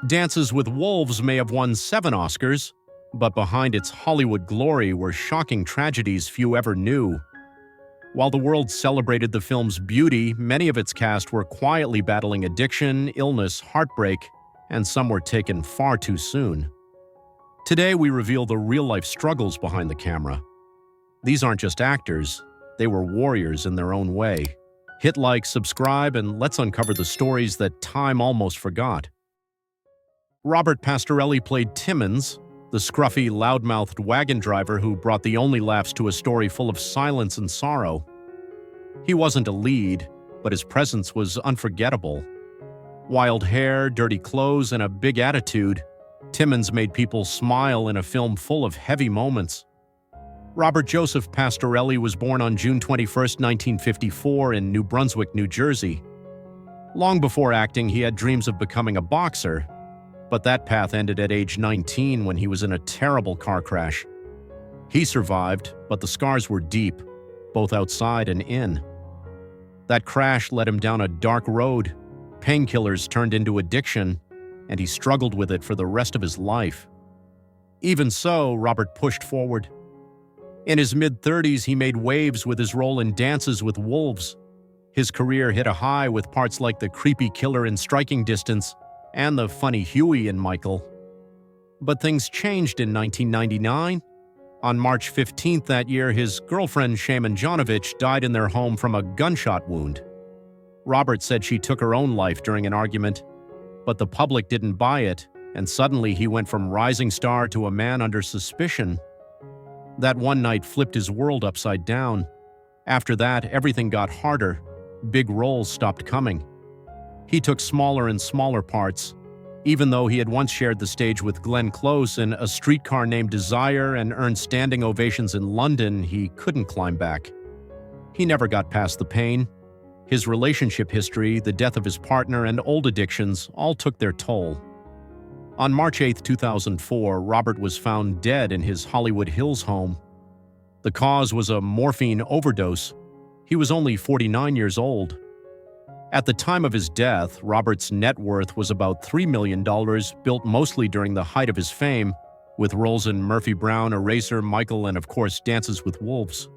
Dances with Wolves may have won 7 Oscars, but behind its Hollywood glory were shocking tragedies few ever knew. While the world celebrated the film's beauty, many of its cast were quietly battling addiction, illness, heartbreak, and some were taken far too soon. Today, we reveal the real-life struggles behind the camera. These aren't just actors, they were warriors in their own way. Hit like, subscribe, and let's uncover the stories that time almost forgot. Robert Pastorelli played Timmons, the scruffy, loudmouthed wagon driver who brought the only laughs to a story full of silence and sorrow. He wasn't a lead, but his presence was unforgettable. Wild hair, dirty clothes, and a big attitude, Timmons made people smile in a film full of heavy moments. Robert Joseph Pastorelli was born on June 21, 1954 in New Brunswick, New Jersey. Long before acting, he had dreams of becoming a boxer, but that path ended at age 19 when he was in a terrible car crash. He survived, but the scars were deep, both outside and in. That crash led him down a dark road. Painkillers turned into addiction, and he struggled with it for the rest of his life. Even so, Robert pushed forward. In his mid-30s, he made waves with his role in Dances with Wolves. His career hit a high with parts like the creepy killer in Striking Distance and the funny Huey in Michael. But things changed in 1999. On March 15th that year, his girlfriend Shaman Jonovich died in their home from a gunshot wound. Robert said she took her own life during an argument, but the public didn't buy it, and suddenly he went from rising star to a man under suspicion. That one night flipped his world upside down. After that, everything got harder. Big roles stopped coming. He took smaller and smaller parts. Even though he had once shared the stage with Glenn Close in A Streetcar Named Desire and earned standing ovations in London, he couldn't climb back. He never got past the pain. His relationship history, the death of his partner, and old addictions all took their toll. On March 8, 2004, Robert was found dead in his Hollywood Hills home. The cause was a morphine overdose. He was only 49 years old. At the time of his death, Robert's net worth was about $3 million, built mostly during the height of his fame, with roles in Murphy Brown, Eraser, Michael, and of course Dances with Wolves.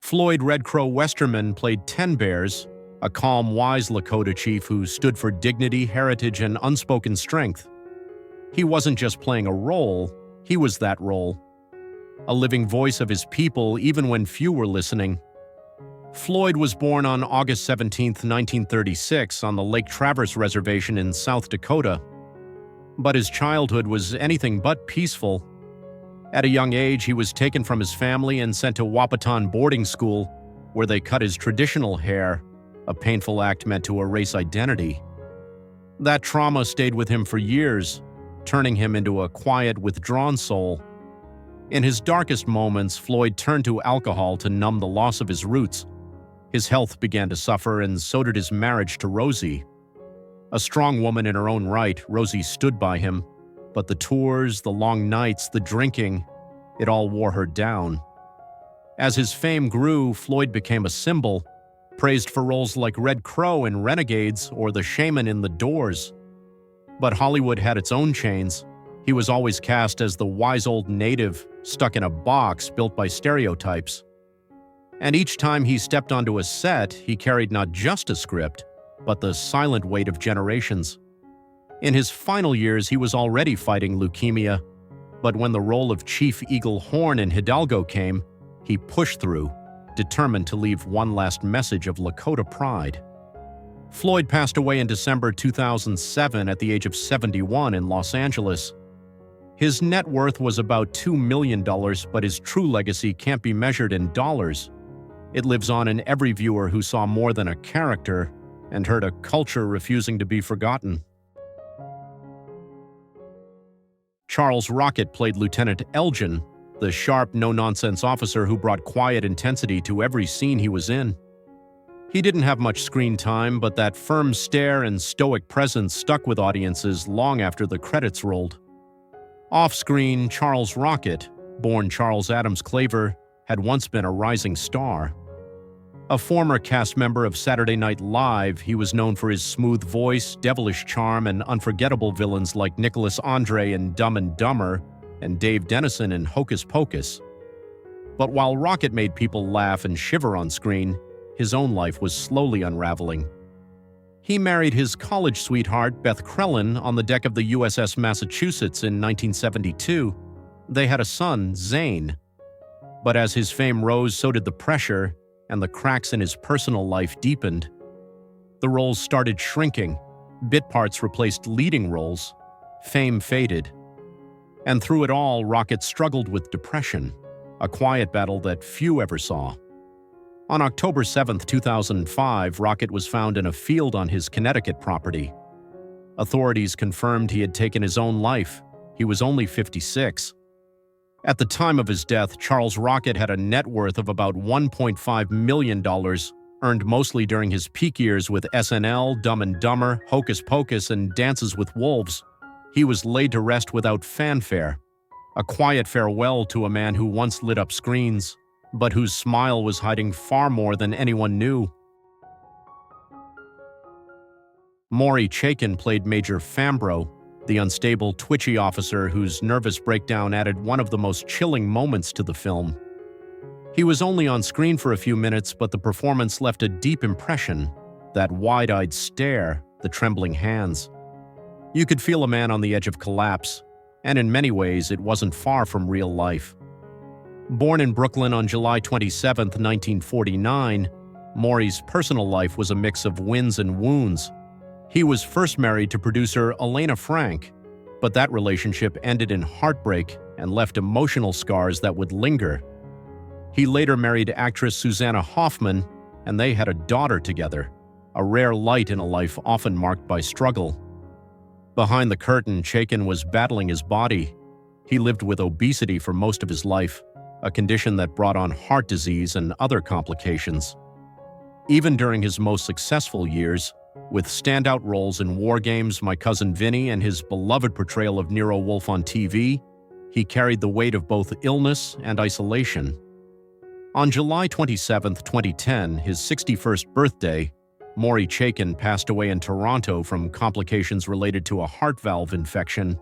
Floyd Red Crow Westerman played Ten Bears, a calm, wise Lakota chief who stood for dignity, heritage, and unspoken strength. He wasn't just playing a role, he was that role. A living voice of his people even when few were listening. Floyd was born on August 17, 1936, on the Lake Traverse Reservation in South Dakota. But his childhood was anything but peaceful. At a young age, he was taken from his family and sent to Wahpeton boarding school, where they cut his traditional hair, a painful act meant to erase identity. That trauma stayed with him for years, turning him into a quiet, withdrawn soul. In his darkest moments, Floyd turned to alcohol to numb the loss of his roots. His health began to suffer, and so did his marriage to Rosie. A strong woman in her own right, Rosie stood by him, but the tours, the long nights, the drinking, it all wore her down. As his fame grew, Floyd became a symbol, praised for roles like Red Crow in Renegades or the Shaman in The Doors. But Hollywood had its own chains. He was always cast as the wise old native, stuck in a box built by stereotypes. And each time he stepped onto a set, he carried not just a script, but the silent weight of generations. In his final years, he was already fighting leukemia, but when the role of Chief Eagle Horn in Hidalgo came, he pushed through, determined to leave one last message of Lakota pride. Floyd passed away in December 2007 at the age of 71 in Los Angeles. His net worth was about $2 million, but his true legacy can't be measured in dollars. It lives on in every viewer who saw more than a character and heard a culture refusing to be forgotten. Charles Rocket played Lieutenant Elgin, the sharp, no-nonsense officer who brought quiet intensity to every scene he was in. He didn't have much screen time, but that firm stare and stoic presence stuck with audiences long after the credits rolled. Off-screen, Charles Rocket, born Charles Adams Claver, had once been a rising star. A former cast member of Saturday Night Live, he was known for his smooth voice, devilish charm, and unforgettable villains like Nicholas Andre in Dumb and Dumber and Dave Dennison in Hocus Pocus. But while Rocket made people laugh and shiver on screen, his own life was slowly unraveling. He married his college sweetheart, Beth Krellin, on the deck of the USS Massachusetts in 1972. They had a son, Zane. But as his fame rose, so did the pressure, and the cracks in his personal life deepened. The roles started shrinking, bit parts replaced leading roles, fame faded. And through it all, Rocket struggled with depression, a quiet battle that few ever saw. On October 7, 2005, Rocket was found in a field on his Connecticut property. Authorities confirmed he had taken his own life. He was only 56. At the time of his death, Charles Rocket had a net worth of about $1.5 million, earned mostly during his peak years with SNL, Dumb and Dumber, Hocus Pocus, and Dances with Wolves. He was laid to rest without fanfare, a quiet farewell to a man who once lit up screens, but whose smile was hiding far more than anyone knew. Mory Chaken played Major Fambro, the unstable, twitchy officer whose nervous breakdown added one of the most chilling moments to the film. He was only on screen for a few minutes, but the performance left a deep impression, that wide-eyed stare, the trembling hands. You could feel a man on the edge of collapse, and in many ways it wasn't far from real life. Born in Brooklyn on July 27, 1949, Mory's personal life was a mix of wins and wounds. He was first married to producer Elena Frank, but that relationship ended in heartbreak and left emotional scars that would linger. He later married actress Susanna Hoffman, and they had a daughter together, a rare light in a life often marked by struggle. Behind the curtain, Chaken was battling his body. He lived with obesity for most of his life, a condition that brought on heart disease and other complications. Even during his most successful years, with standout roles in War Games, My Cousin Vinny, and his beloved portrayal of Nero Wolfe on TV, he carried the weight of both illness and isolation. On July 27, 2010, his 61st birthday, Mory Chaken passed away in Toronto from complications related to a heart valve infection.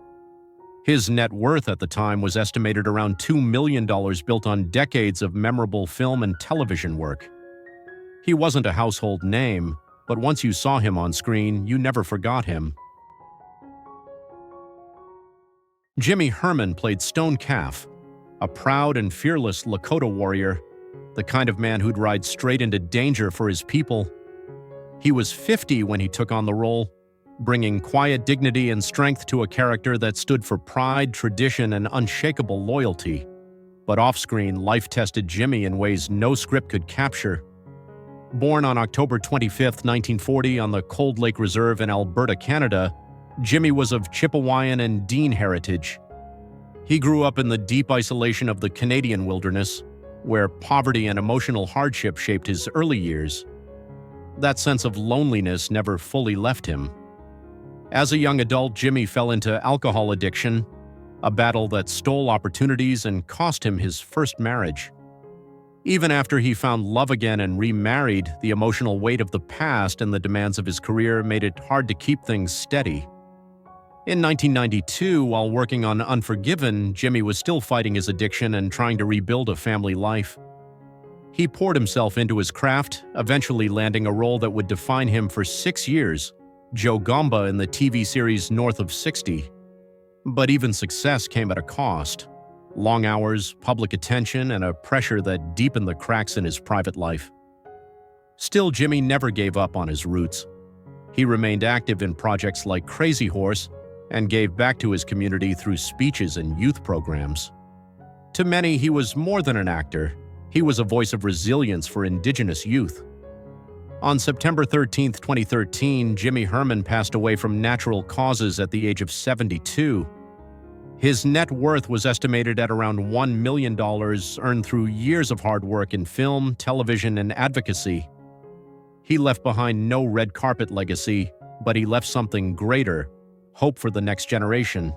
His net worth at the time was estimated around $2 million, built on decades of memorable film and television work. He wasn't a household name, but once you saw him on screen, you never forgot him. Jimmy Herman played Stone Calf, a proud and fearless Lakota warrior, the kind of man who'd ride straight into danger for his people. He was 50 when he took on the role, bringing quiet dignity and strength to a character that stood for pride, tradition, and unshakable loyalty. But off-screen, life tested Jimmy in ways no script could capture. Born on October 25, 1940 on the Cold Lake Reserve in Alberta, Canada, Jimmy was of Chippewayan and Dean heritage. He grew up in the deep isolation of the Canadian wilderness, where poverty and emotional hardship shaped his early years. That sense of loneliness never fully left him. As a young adult, Jimmy fell into alcohol addiction, a battle that stole opportunities and cost him his first marriage. Even after he found love again and remarried, the emotional weight of the past and the demands of his career made it hard to keep things steady. In 1992, while working on Unforgiven, Jimmy was still fighting his addiction and trying to rebuild a family life. He poured himself into his craft, eventually landing a role that would define him for 6 years, Joe Gamba in the TV series North of 60. But even success came at a cost. Long hours, public attention, and a pressure that deepened the cracks in his private life. Still, Jimmy never gave up on his roots. He remained active in projects like Crazy Horse and gave back to his community through speeches and youth programs. To many, he was more than an actor. He was a voice of resilience for Indigenous youth. On September 13, 2013, Jimmy Herman passed away from natural causes at the age of 72. His net worth was estimated at around $1 million, earned through years of hard work in film, television, and advocacy. He left behind no red carpet legacy, but he left something greater, hope for the next generation.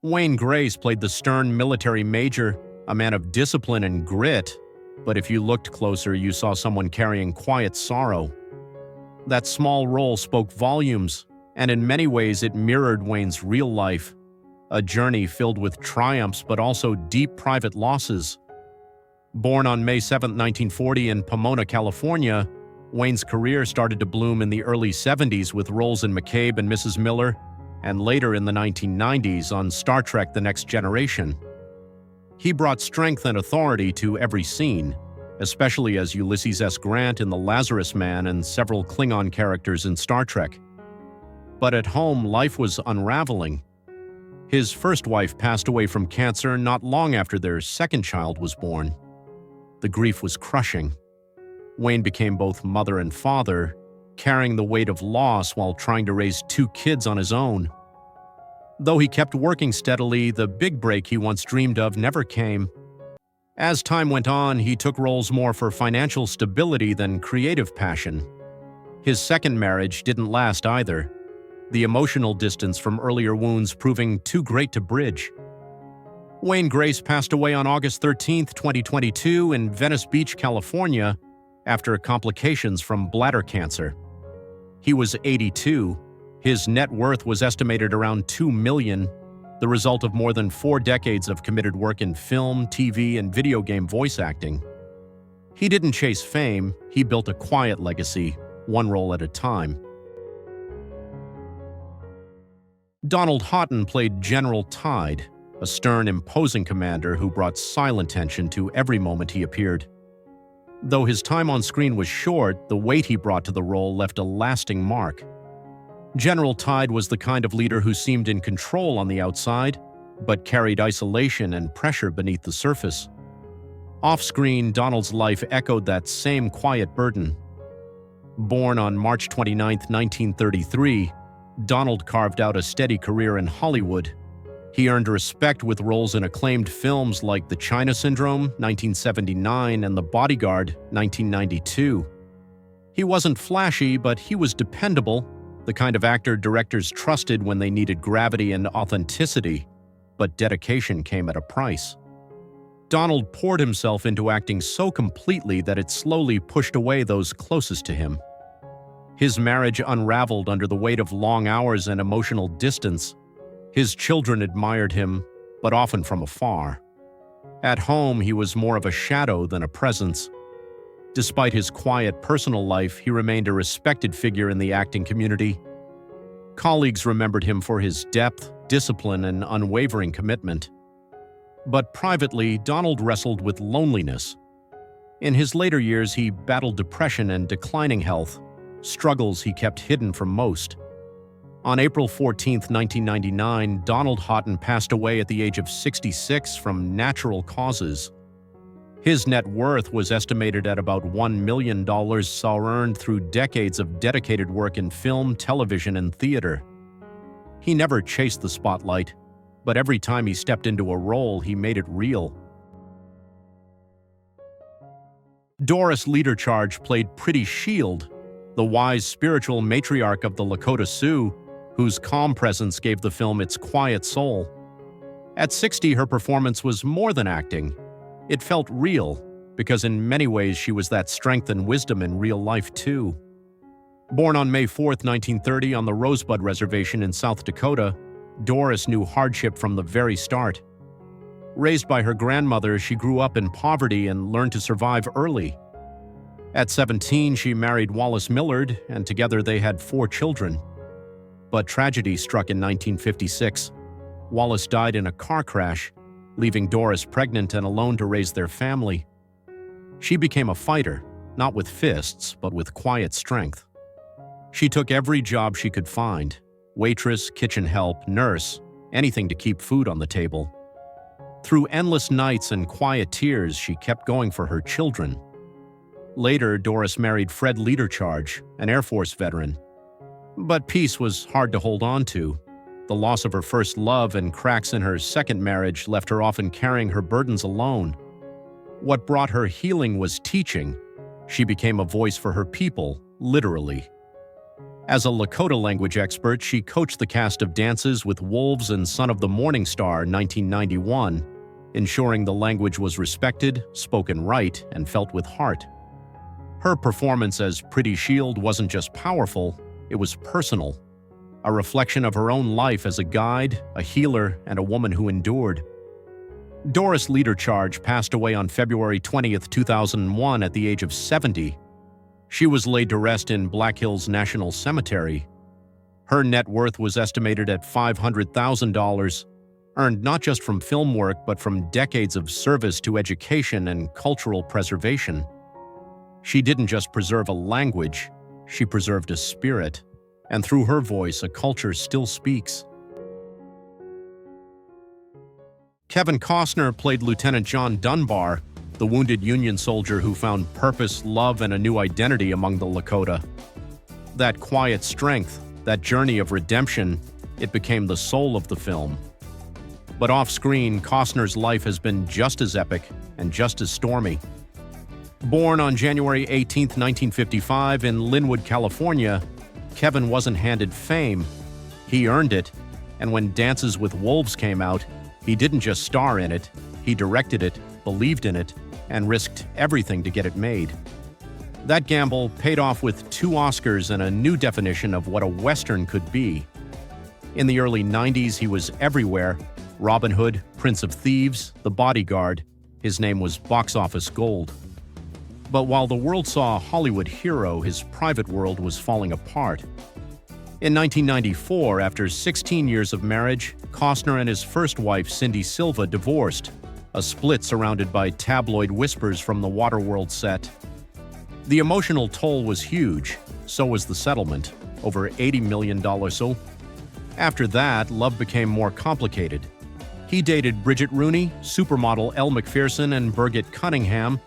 Wayne Grace played the stern military major, a man of discipline and grit, but if you looked closer, you saw someone carrying quiet sorrow. That small role spoke volumes, and in many ways it mirrored Wayne's real life, a journey filled with triumphs but also deep private losses. Born on May 7, 1940 in Pomona, California, Wayne's career started to bloom in the early 70s with roles in McCabe and Mrs. Miller, and later in the 1990s on Star Trek: The Next Generation. He brought strength and authority to every scene, especially as Ulysses S. Grant in The Lazarus Man and several Klingon characters in Star Trek. But at home, life was unraveling. His first wife passed away from cancer not long after their second child was born. The grief was crushing. Wayne became both mother and father, carrying the weight of loss while trying to raise 2 kids on his own. Though he kept working steadily, the big break he once dreamed of never came. As time went on, he took roles more for financial stability than creative passion. His second marriage didn't last either, the emotional distance from earlier wounds proving too great to bridge. Wayne Grace passed away on August 13, 2022 in Venice Beach, California, after complications from bladder cancer. He was 82. His net worth was estimated around $2 million, the result of more than 4 decades of committed work in film, TV, and video game voice acting. He didn't chase fame, he built a quiet legacy, one role at a time. Donald Hotton played General Tide, a stern, imposing commander who brought silent tension to every moment he appeared. Though his time on screen was short, the weight he brought to the role left a lasting mark. General Tide was the kind of leader who seemed in control on the outside, but carried isolation and pressure beneath the surface. Off-screen, Donald's life echoed that same quiet burden. Born on March 29, 1933, Donald carved out a steady career in Hollywood. He earned respect with roles in acclaimed films like The China Syndrome, 1979, and The Bodyguard, 1992. He wasn't flashy, but he was dependable, the kind of actor directors trusted when they needed gravity and authenticity, but dedication came at a price. Donald poured himself into acting so completely that it slowly pushed away those closest to him. His marriage unraveled under the weight of long hours and emotional distance. His children admired him, but often from afar. At home, he was more of a shadow than a presence. Despite his quiet personal life, he remained a respected figure in the acting community. Colleagues remembered him for his depth, discipline, and unwavering commitment. But privately, Donald wrestled with loneliness. In his later years, he battled depression and declining health, struggles he kept hidden from most. On April 14, 1999, Donald Hotton passed away at the age of 66 from natural causes. His net worth was estimated at about $1 million, earned through decades of dedicated work in film, television, and theater. He never chased the spotlight, but every time he stepped into a role, he made it real. Doris Leadercharge played Pretty Shield, the wise spiritual matriarch of the Lakota Sioux, whose calm presence gave the film its quiet soul. At 60, her performance was more than acting. It felt real, because in many ways she was that strength and wisdom in real life too. Born on May 4, 1930 on the Rosebud Reservation in South Dakota, Doris knew hardship from the very start. Raised by her grandmother, she grew up in poverty and learned to survive early. At 17, she married Wallace Millard, and together they had 4 children. But tragedy struck in 1956. Wallace died in a car crash, leaving Doris pregnant and alone to raise their family. She became a fighter, not with fists, but with quiet strength. She took every job she could find: waitress, kitchen help, nurse, anything to keep food on the table. Through endless nights and quiet tears, she kept going for her children. Later, Doris married Fred Leadercharge, an Air Force veteran. But peace was hard to hold on to. The loss of her first love and cracks in her second marriage left her often carrying her burdens alone. What brought her healing was teaching. She became a voice for her people, literally. As a Lakota language expert, she coached the cast of Dances with Wolves and Son of the Morning Star 1991, ensuring the language was respected, spoken right, and felt with heart. Her performance as Pretty Shield wasn't just powerful, it was personal, a reflection of her own life as a guide, a healer, and a woman who endured. Doris Leadercharge passed away on February 20, 2001 at the age of 70. She was laid to rest in Black Hills National Cemetery. Her net worth was estimated at $500,000, earned not just from film work but from decades of service to education and cultural preservation. She didn't just preserve a language, she preserved a spirit, and through her voice, a culture still speaks. Kevin Costner played Lieutenant John Dunbar, the wounded Union soldier who found purpose, love, and a new identity among the Lakota. That quiet strength, that journey of redemption, it became the soul of the film. But off-screen, Costner's life has been just as epic and just as stormy. Born on January 18, 1955 in Linwood, California, Kevin wasn't handed fame. He earned it, and when Dances with Wolves came out, he didn't just star in it, he directed it, believed in it, and risked everything to get it made. That gamble paid off with 2 Oscars and a new definition of what a Western could be. In the early 90s, he was everywhere: Robin Hood, Prince of Thieves, The Bodyguard. His name was box office gold. But while the world saw a Hollywood hero, his private world was falling apart. In 1994, after 16 years of marriage, Costner and his first wife, Cindy Silva, divorced, a split surrounded by tabloid whispers from the Waterworld set. The emotional toll was huge, so was the settlement, over $80 million. So after that, love became more complicated. He dated Bridget Rooney, supermodel Elle Macpherson, and Birgit Cunningham,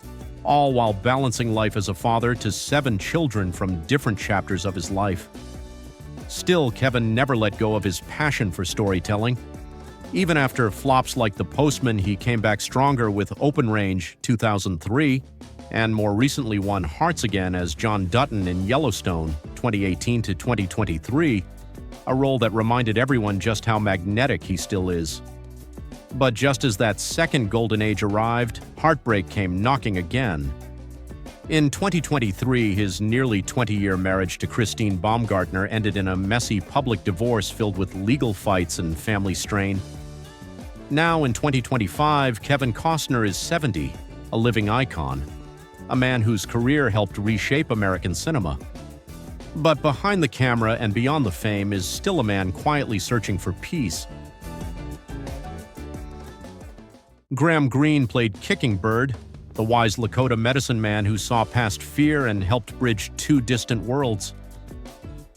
all while balancing life as a father to 7 children from different chapters of his life. Still, Kevin never let go of his passion for storytelling. Even after flops like The Postman, he came back stronger with Open Range 2003, and more recently won Hearts again as John Dutton in Yellowstone 2018 to 2023, a role that reminded everyone just how magnetic he still is. But just as that second golden age arrived, heartbreak came knocking again. In 2023, his nearly 20-year marriage to Christine Baumgartner ended in a messy public divorce filled with legal fights and family strain. Now in 2025, Kevin Costner is 70, a living icon, a man whose career helped reshape American cinema. But behind the camera and beyond the fame is still a man quietly searching for peace. Graham Greene played Kicking Bird, the wise Lakota medicine man who saw past fear and helped bridge 2 distant worlds.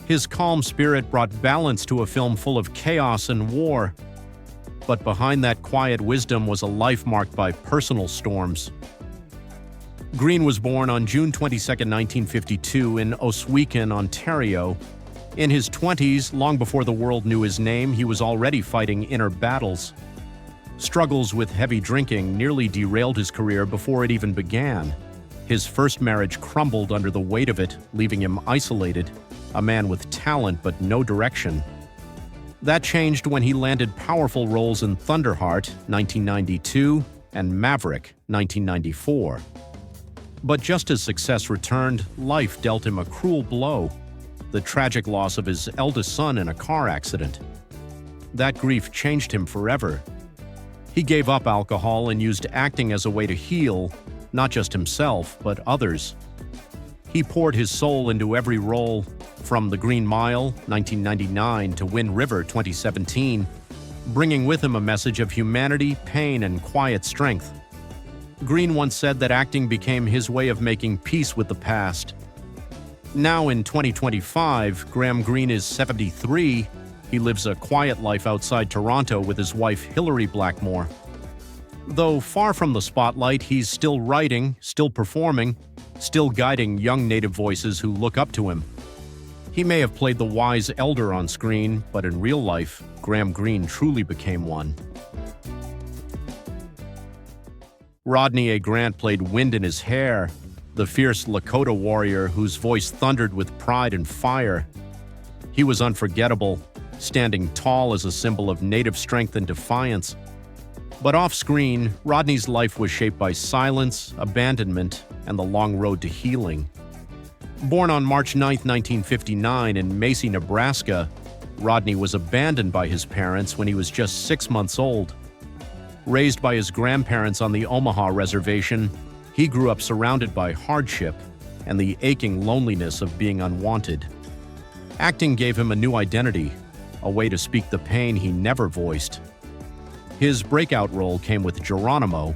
His calm spirit brought balance to a film full of chaos and war. But behind that quiet wisdom was a life marked by personal storms. Greene was born on June 22, 1952 in Oswego, Ontario. In his 20s, long before the world knew his name, he was already fighting inner battles. Struggles with heavy drinking nearly derailed his career before it even began. His first marriage crumbled under the weight of it, leaving him isolated, a man with talent but no direction. That changed when he landed powerful roles in Thunderheart, 1992, and Maverick, 1994. But just as success returned, life dealt him a cruel blow: the tragic loss of his eldest son in a car accident. That grief changed him forever. He gave up alcohol and used acting as a way to heal, not just himself, but others. He poured his soul into every role, from The Green Mile, 1999, to Wind River, 2017, bringing with him a message of humanity, pain, and quiet strength. Greene once said that acting became his way of making peace with the past. Now in 2025, Graham Greene is 73. He lives a quiet life outside Toronto with his wife Hilary Blackmore. Though far from the spotlight, he's still writing, still performing, still guiding young Native voices who look up to him. He may have played the wise elder on screen, but in real life, Graham Greene truly became one. Rodney Grant played Wind in His Hair, the fierce Lakota warrior whose voice thundered with pride and fire. He was unforgettable, standing tall as a symbol of Native strength and defiance. But off-screen, Rodney's life was shaped by silence, abandonment, and the long road to healing. Born on March 9, 1959 in Macy, Nebraska, Rodney was abandoned by his parents when he was just 6 months old. Raised by his grandparents on the Omaha reservation, he grew up surrounded by hardship and the aching loneliness of being unwanted. Acting gave him a new identity, a way to speak the pain he never voiced. His breakout role came with Geronimo,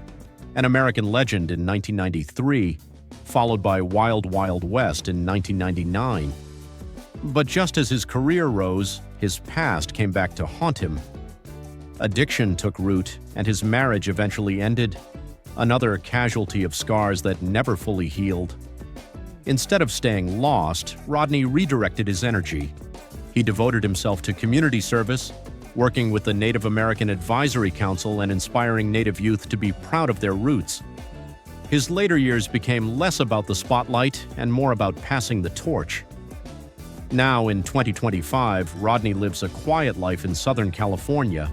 an American legend in 1993, followed by Wild Wild West in 1999. But just as his career rose, his past came back to haunt him. Addiction took root, and his marriage eventually ended, another casualty of scars that never fully healed. Instead of staying lost, Rodney redirected his energy. He devoted himself to community service, working with the Native American Advisory Council and inspiring Native youth to be proud of their roots. His later years became less about the spotlight and more about passing the torch. Now, in 2025, Rodney lives a quiet life in Southern California.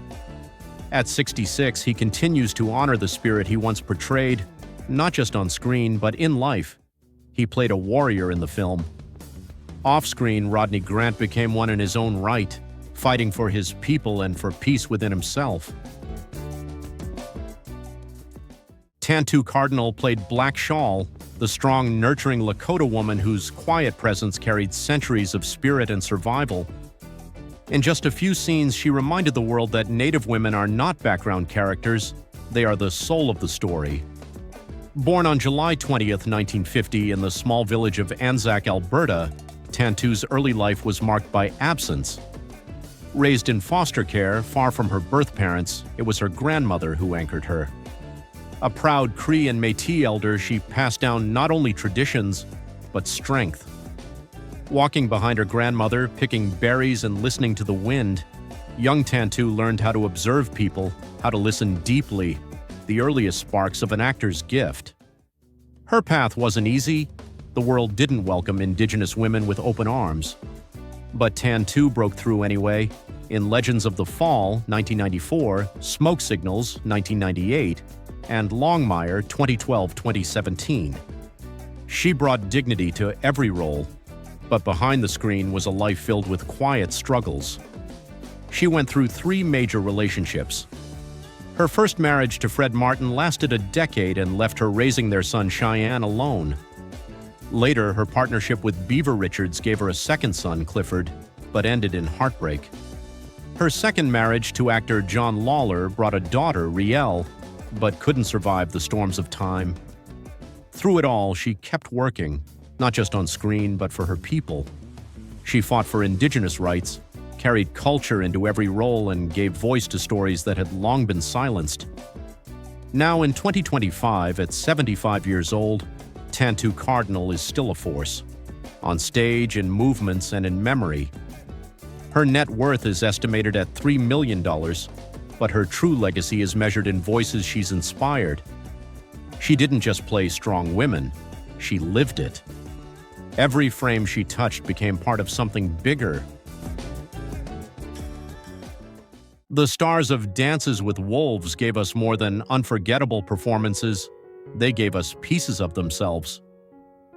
At 66, he continues to honor the spirit he once portrayed, not just on screen, but in life. He played a warrior in the film. Off-screen, Rodney Grant became one in his own right, fighting for his people and for peace within himself. Tanu Cardinal played Black Shawl, the strong, nurturing Lakota woman whose quiet presence carried centuries of spirit and survival. In just a few scenes, she reminded the world that Native women are not background characters, they are the soul of the story. Born on July 20, 1950 in the small village of Anzac, Alberta, Tanu's early life was marked by absence. Raised in foster care, far from her birth parents, it was her grandmother who anchored her. A proud Cree and Métis elder, she passed down not only traditions, but strength. Walking behind her grandmother, picking berries and listening to the wind, young Tanu learned how to observe people, how to listen deeply, the earliest sparks of an actor's gift. Her path wasn't easy. The world didn't welcome Indigenous women with open arms. But Tanu broke through anyway, in Legends of the Fall, 1994, Smoke Signals, 1998, and Longmire, 2012-2017. She brought dignity to every role, but behind the screen was a life filled with quiet struggles. She went through 3 major relationships. Her first marriage to Fred Martin lasted a decade and left her raising their son Cheyenne alone. Later, her partnership with Beaver Richards gave her a second son, Clifford, but ended in heartbreak. Her second marriage to actor John Lawler brought a daughter, Riel, but couldn't survive the storms of time. Through it all, she kept working, not just on screen, but for her people. She fought for Indigenous rights, carried culture into every role, and gave voice to stories that had long been silenced. Now, in 2025, at 75 years old, Tanu Cardinal is still a force, on stage, in movements, and in memory. Her net worth is estimated at $3 million, but her true legacy is measured in voices she's inspired. She didn't just play strong women, she lived it. Every frame she touched became part of something bigger. The stars of Dances with Wolves gave us more than unforgettable performances. They gave us pieces of themselves.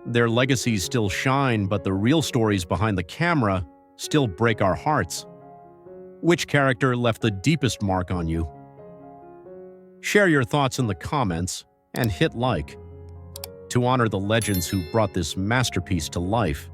Their legacies still shine, but the real stories behind the camera still break our hearts. Which character left the deepest mark on you? Share your thoughts in the comments and hit like to honor the legends who brought this masterpiece to life.